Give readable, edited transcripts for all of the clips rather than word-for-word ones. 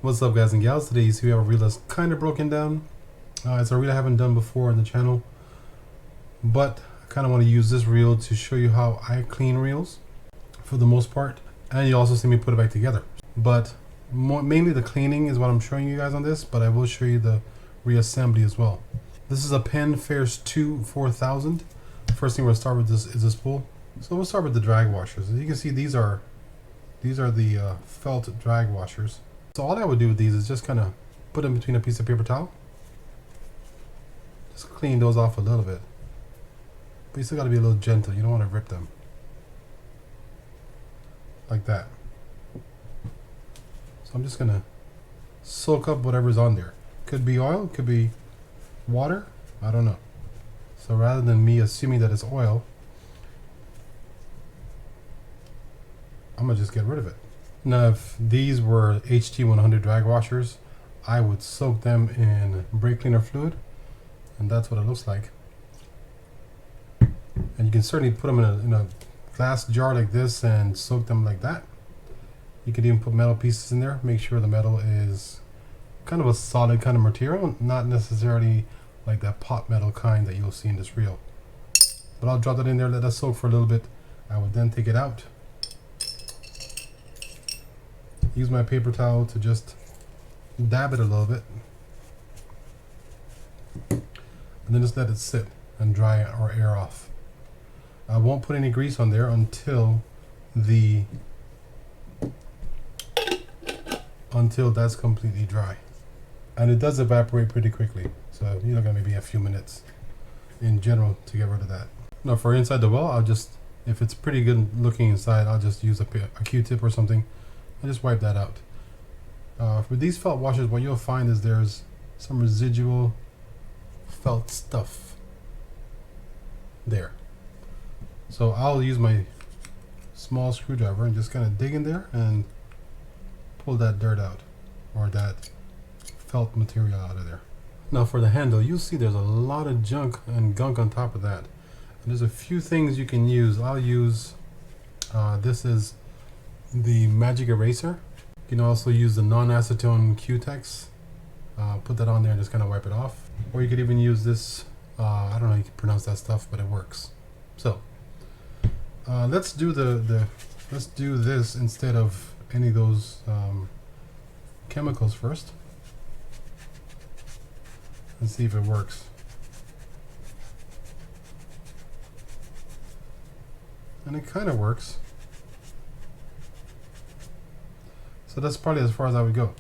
What's up, guys and gals? Today you see we have a reel that's kind of broken down. It's a reel I haven't done before on the channel, but I kind of want to use this reel to show you how I clean reels for the most part, and you also see me put it back together. But mainly the cleaning is what I'm showing you guys on this, but I will show you the reassembly as well. This is a Penn Fairs 2 4000. First thing we'll start with this is a spool. So we'll start with the drag washers. As you can see, these are the felt drag washers. So all I would do with these is just kind of put them between a piece of paper towel. Just clean those off a little bit. But you still got to be a little gentle. You don't want to rip them. Like that. So I'm just going to soak up whatever's on there. Could be oil, could be water. I don't know. So rather than me assuming that it's oil, I'm going to just get rid of it. Now, if these were HT100 drag washers, I would soak them in brake cleaner fluid, and that's what it looks like. And you can certainly put them in a glass jar like this and soak them like that. You could even put metal pieces in there. Make sure the metal is kind of a solid kind of material, not necessarily like that pot metal kind that you'll see in this reel. But I'll drop that in there, let that soak for a little bit. I would then take it out. Use my paper towel to just dab it a little bit, and then just let it sit and dry or air off. I won't put any grease on there until that's completely dry, and it does evaporate pretty quickly, so you're looking at maybe a few minutes in general to get rid of that. Now for inside the well, I'll just, if it's pretty good looking inside, I'll just use a Q-tip or something. I just wipe that out. For these felt washers, what you'll find is there's some residual felt stuff there. So I'll use my small screwdriver and just kind of dig in there and pull that dirt out, or that felt material out of there. Now for the handle, you'll see there's a lot of junk and gunk on top of that. And there's a few things you can use. I'll use, this is the magic eraser. You can also use the non-acetone Q-Tex. Put that on there and just kind of wipe it off. Or you could even use this, I don't know how you can pronounce that stuff, but it works. So let's do let's do this instead of any of those chemicals first, and see if it works. And it kind of works. So that's probably as far as I would go.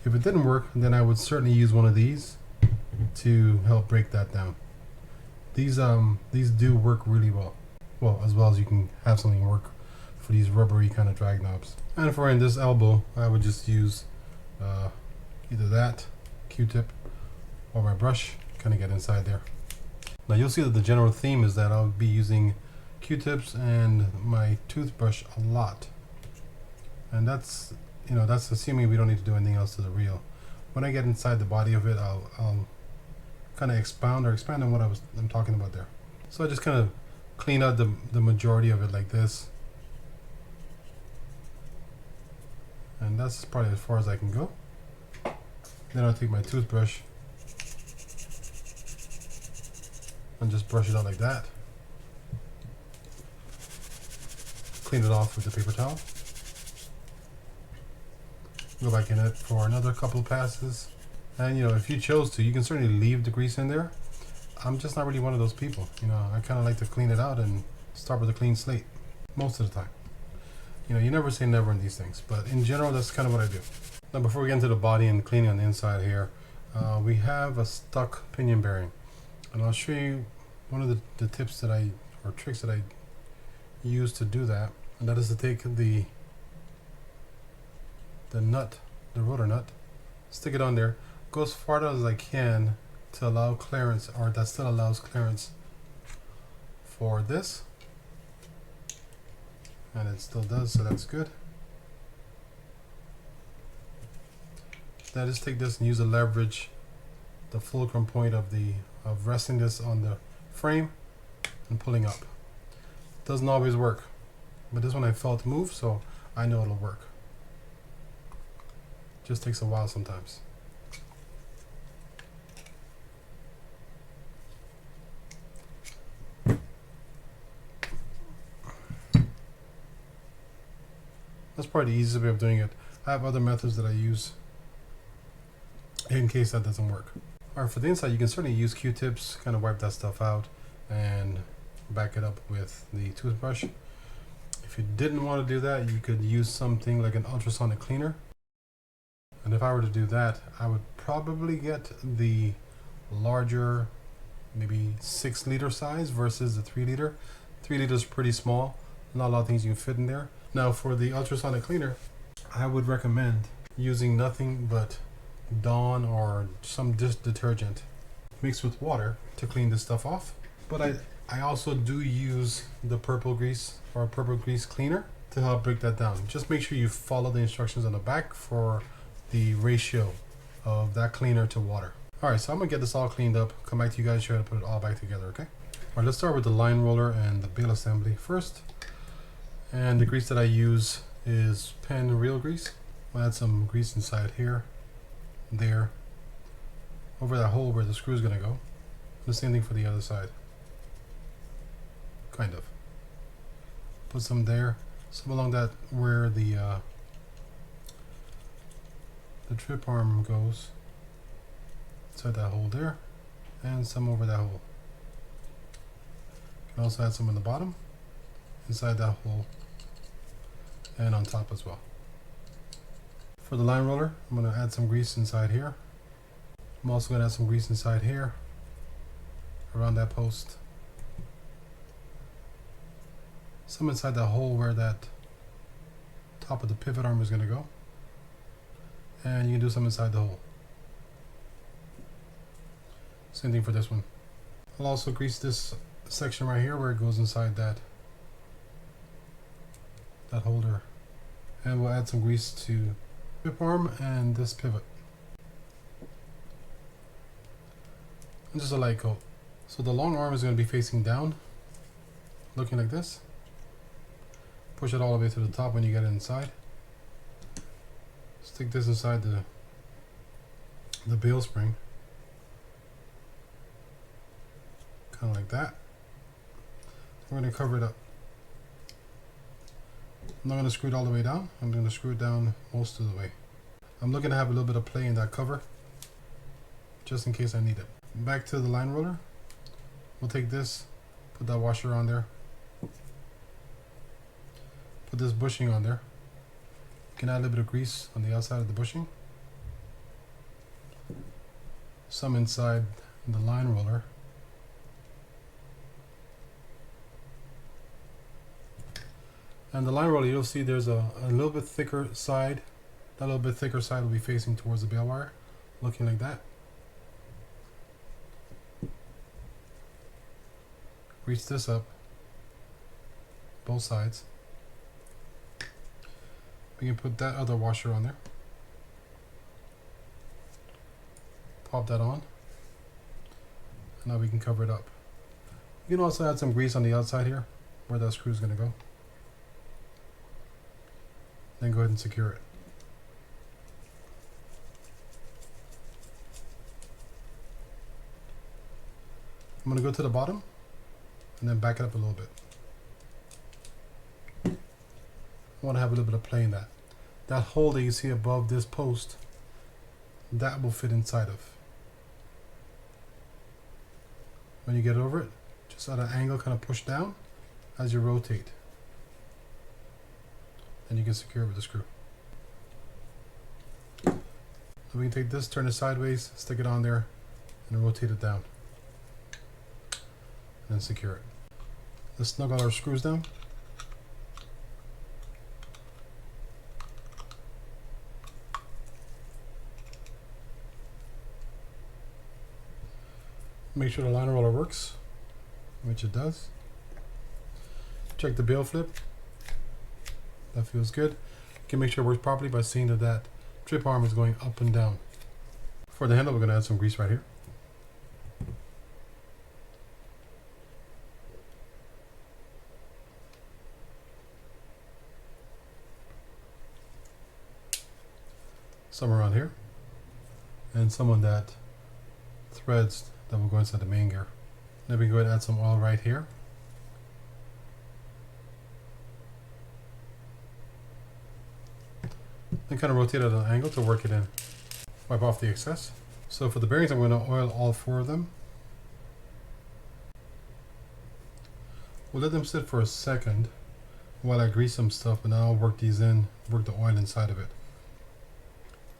If it didn't work, then I would certainly use one of these to help break that down. These do work really well. Well, as well as you can have something work for these rubbery kind of drag knobs. And for in this elbow, I would just use either that Q-tip or my brush, kind of get inside there. Now you'll see that the general theme is that I'll be using Q-tips and my toothbrush a lot. And that's, you know, that's assuming we don't need to do anything else to the reel. When I get inside the body of it, I'll kind of expand on what I'm talking about there. So I just kind of clean out the majority of it like this. And that's probably as far as I can go. Then I'll take my toothbrush and just brush it out like that. Clean it off with the paper towel. Go back in it for another couple of passes. And you know, if you chose to, you can certainly leave the grease in there. I'm just not really one of those people. You know, I kind of like to clean it out and start with a clean slate most of the time. You know, you never say never in these things, but in general, that's kind of what I do. Now, before we get into the body and cleaning on the inside here, we have a stuck pinion bearing, and I'll show you one of the tips that or tricks that I use to do that, and that is to take the nut, the rotor nut, stick it on there, go as far down as I can to allow clearance, or that still allows clearance for this, and it still does, so that's good. Then I just take this and use the leverage, the fulcrum point of resting this on the frame and pulling up. Doesn't always work, but this one I felt move, so I know it'll work. Just takes a while sometimes. That's probably the easiest way of doing it. I have other methods that I use in case that doesn't work. Alright, for the inside, you can certainly use Q-tips, kind of wipe that stuff out and back it up with the toothbrush. If you didn't want to do that, you could use something like an ultrasonic cleaner. And if I were to do that, I would probably get the larger, maybe 6-liter size versus the 3-liter. 3 liters is pretty small. Not a lot of things you can fit in there. Now for the ultrasonic cleaner, I would recommend using nothing but Dawn or some dish detergent mixed with water to clean this stuff off. But I also do use the purple grease or purple grease cleaner to help break that down. Just make sure you follow the instructions on the back for the ratio of that cleaner to water. Alright, so I'm gonna get this all cleaned up, come back to you guys, show you how to put it all back together, okay? Alright, let's start with the line roller and the bail assembly first. And the grease that I use is Penn real grease. I'll add some grease inside here, there, over that hole where the screw is gonna go. The same thing for the other side. Kind of. Put some there, some along that where the trip arm goes. Inside that hole there, and some over that hole. You can also add some in the bottom, inside that hole, and on top as well. For the line roller, I'm going to add some grease inside here. I'm also going to add some grease inside here, around that post. Some inside that hole where that top of the pivot arm is going to go. And you can do some inside the hole. Same thing for this one. I'll also grease this section right here where it goes inside that holder. And we'll add some grease to pivot arm and this pivot. And just a light coat. So the long arm is going to be facing down, looking like this. Push it all the way to the top when you get it inside. Stick this inside the bail spring. Kind of like that. We're going to cover it up. I'm not going to screw it all the way down. I'm going to screw it down most of the way. I'm looking to have a little bit of play in that cover, just in case I need it. Back to the line roller. We'll take this, put that washer on there. Put this bushing on there. You can add a little bit of grease on the outside of the bushing. Some inside the line roller. And the line roller, you'll see there's a little bit thicker side. That little bit thicker side will be facing towards the bail wire, looking like that. Grease this up, both sides. We can put that other washer on there. Pop that on. And now we can cover it up. You can also add some grease on the outside here, where that screw is going to go. Then go ahead and secure it. I'm going to go to the bottom and then back it up a little bit. I want to have a little bit of play in that. That hole that you see above this post, that will fit inside of. When you get over it, just at an angle, kind of push down as you rotate. And you can secure it with a screw. So we can take this, turn it sideways, stick it on there, and rotate it down. And then secure it. Let's snug all our screws down. Make sure the line roller works, which it does. Check the bail flip. That feels good. You can make sure it works properly by seeing that that trip arm is going up and down. For the handle, we're going to add some grease right here. some around here, and some on that threads that will go inside the main gear. Then we go ahead and add some oil right here. Then kind of rotate it at an angle to work it in. Wipe off the excess. So for the bearings, I'm going to oil all 4 of them. We'll let them sit for a second while I grease some stuff, and then I'll work these in, work the oil inside of it.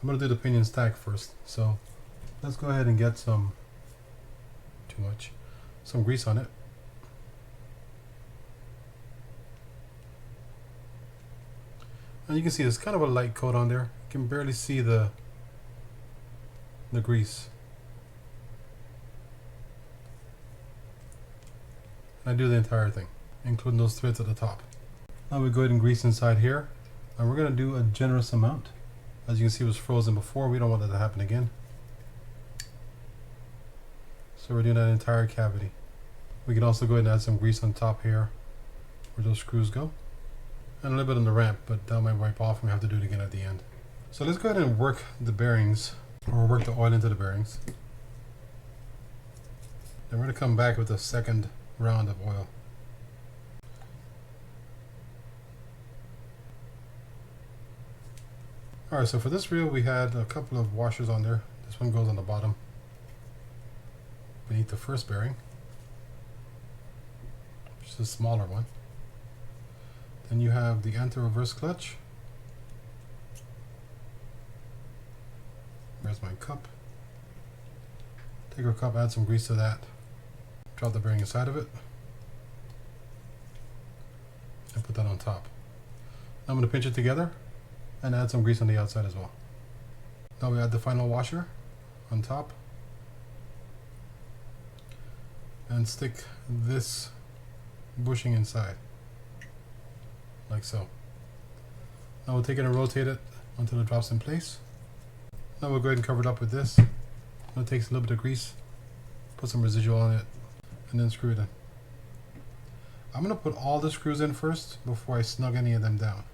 I'm going to do the pinion stack first. So let's go ahead and get some grease on it. And you can see there's kind of a light coat on there. You can barely see the grease. And I do the entire thing, including those threads at the top. Now we go ahead and grease inside here, and we're going to do a generous amount. As you can see, it was frozen before. We don't want that to happen again. So we're doing that entire cavity. We can also go ahead and add some grease on top here where those screws go. And a little bit on the ramp, but that might wipe off and we have to do it again at the end. So let's go ahead and work the bearings, or work the oil into the bearings. Then we're going to come back with a second round of oil. Alright, so for this reel we had a couple of washers on there. This one goes on the bottom beneath the first bearing, which is a smaller one. Then you have the anti-reverse clutch. Where's my cup? Take our cup, add some grease to that. Drop the bearing inside of it. And put that on top. Now I'm going to pinch it together and add some grease on the outside as well. Now we add the final washer on top. And stick this bushing inside. Like so. Now we'll take it and rotate it until it drops in place. Now we'll go ahead and cover it up with this. It takes a little bit of grease, put some residual on it, and then screw it in. I'm going to put all the screws in first before I snug any of them down.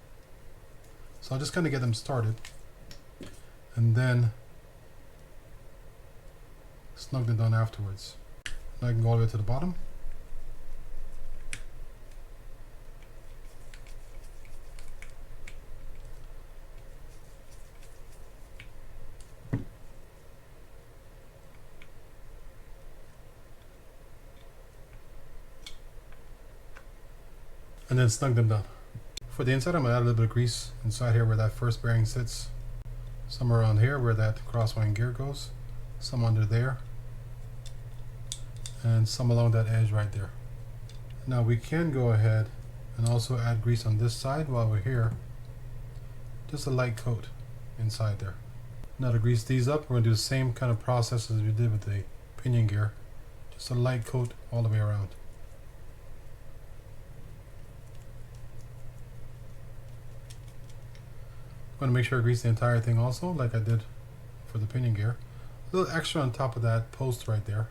So I'll just kind of get them started and then snug them down afterwards. Now I can go all the way to the bottom. And then snug them down. For the inside, I'm going to add a little bit of grease inside here where that first bearing sits. Some around here where that crosswind gear goes. Some under there. And some along that edge right there. Now we can go ahead and also add grease on this side while we're here. Just a light coat inside there. Now to grease these up, we're going to do the same kind of process as we did with the pinion gear. Just a light coat all the way around. I'm going to make sure I grease the entire thing also, like I did for the pinion gear. A little extra on top of that post right there.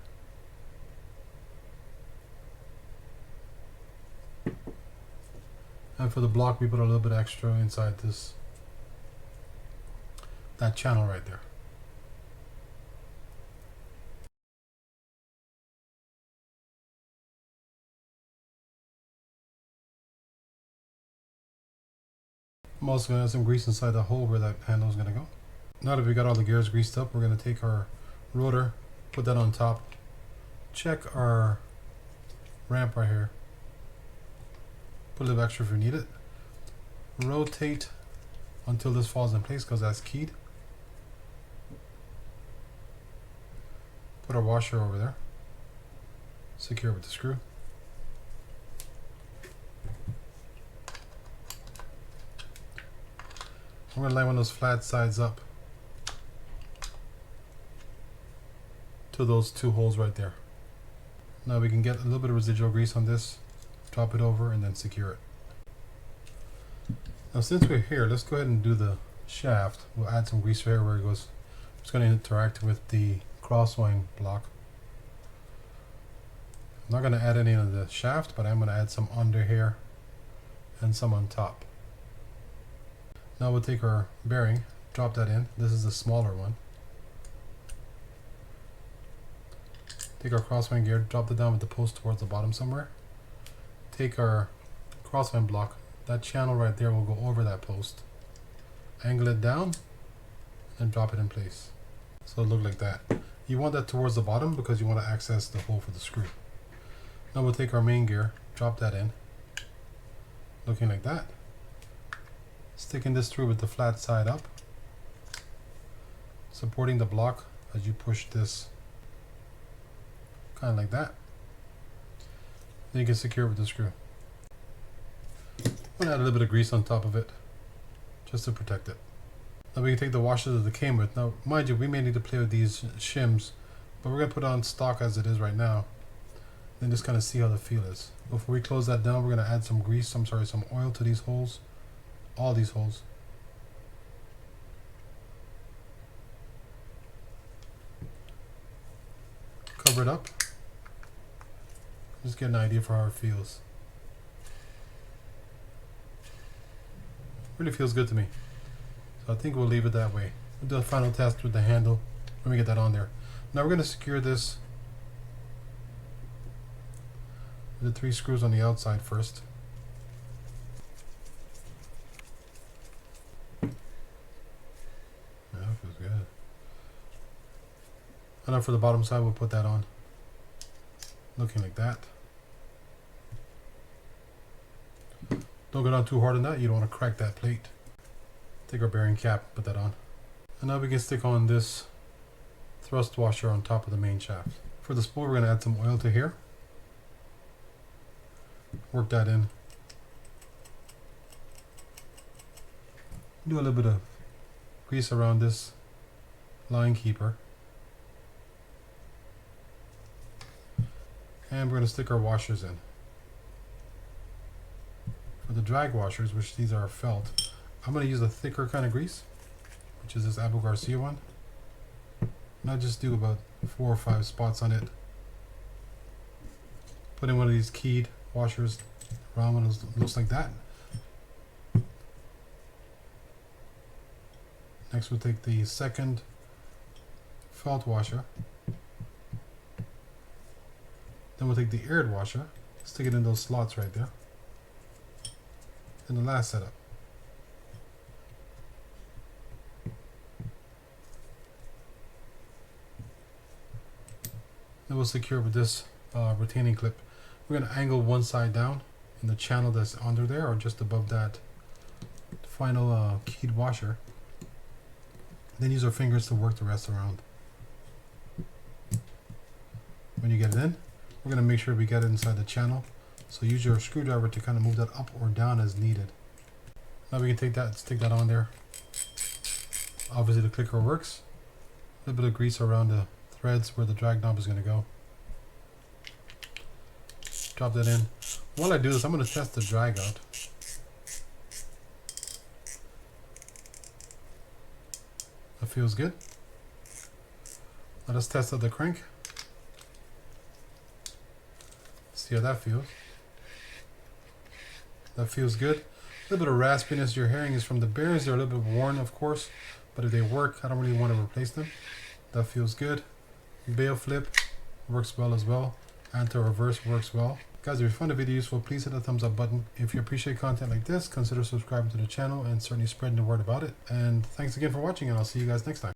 And for the block, we put a little bit extra inside that channel right there. I'm also going to add some grease inside the hole where that handle is going to go. Now that we got all the gears greased up, we're going to take our rotor, put that on top, check our ramp right here, put a little extra if we need it, rotate until this falls in place because that's keyed. Put our washer over there, secure with the screw. I'm going to line one of those flat sides up to those two holes right there. Now we can get a little bit of residual grease on this, drop it over, and then secure it. Now since we're here, let's go ahead and do the shaft. We'll add some grease here where it goes. It's going to interact with the crosswind block. I'm not going to add any of the shaft, but I'm going to add some under here and some on top. Now we'll take our bearing, Drop that in. This is the smaller one. Take our crosswind gear, drop it down with the post towards the bottom somewhere. Take our crosswind block. That channel right there will go over that post. Angle it down and drop it in place. So it'll look like that. You want that towards the bottom because you want to access the hole for the screw. Now we'll take our main gear, drop that in. Looking like that. Sticking this through with the flat side up. Supporting the block as you push this. Kind of like that. Then you can secure it with the screw. I'm gonna add a little bit of grease on top of it, just to protect it. Now we can take the washers that it came with. Now, mind you, we may need to play with these shims, but we're gonna put it on stock as it is right now, then just kind of see how the feel is. Before we close that down, we're gonna add some grease. Some oil to these holes, all these holes. Cover it up. Just get an idea for how it feels. Really feels good to me. So I think we'll leave it that way. We'll do a final test with the handle when we get that on there. Now we're going to secure this with the 3 screws on the outside first. Yeah, that feels good. And then for the bottom side, we'll put that on. Looking like that. Don't go down too hard on that. You don't want to crack that plate. Take our bearing cap, put that on. And now we can stick on this thrust washer on top of the main shaft. For the spool, we're going to add some oil to here. Work that in. Do a little bit of grease around this line keeper. And we're going to stick our washers in. For the drag washers, which these are felt, I'm going to use a thicker kind of grease, which is this Abu Garcia one. And I just do about 4 or 5 spots on it. Put in one of these keyed washers, round one looks like that. Next we'll take the second felt washer. Then we'll take the aired washer, stick it in those slots right there. And the last setup. Then we'll secure with this retaining clip. We're going to angle one side down in the channel that's under there, or just above that final keyed washer. Then use our fingers to work the rest around. When you get it in, we're going to make sure we get it inside the channel. So use your screwdriver to kind of move that up or down as needed. Now we can take that and stick that on there. Obviously the clicker works. A little bit of grease around the threads where the drag knob is going to go. Drop that in. While I do this, I'm going to test the drag out. That feels good. Let us test out the crank. See how that feels. That feels good. A little bit of raspiness you're hearing is from the bearings. They're a little bit worn, of course, but if they work, I don't really want to replace them. That feels good. Bail flip works well as well. Anti-reverse works well. Guys, if you found the video useful, please hit the thumbs up button. If you appreciate content like this, consider subscribing to the channel and certainly spreading the word about it. And thanks again for watching, and I'll see you guys next time.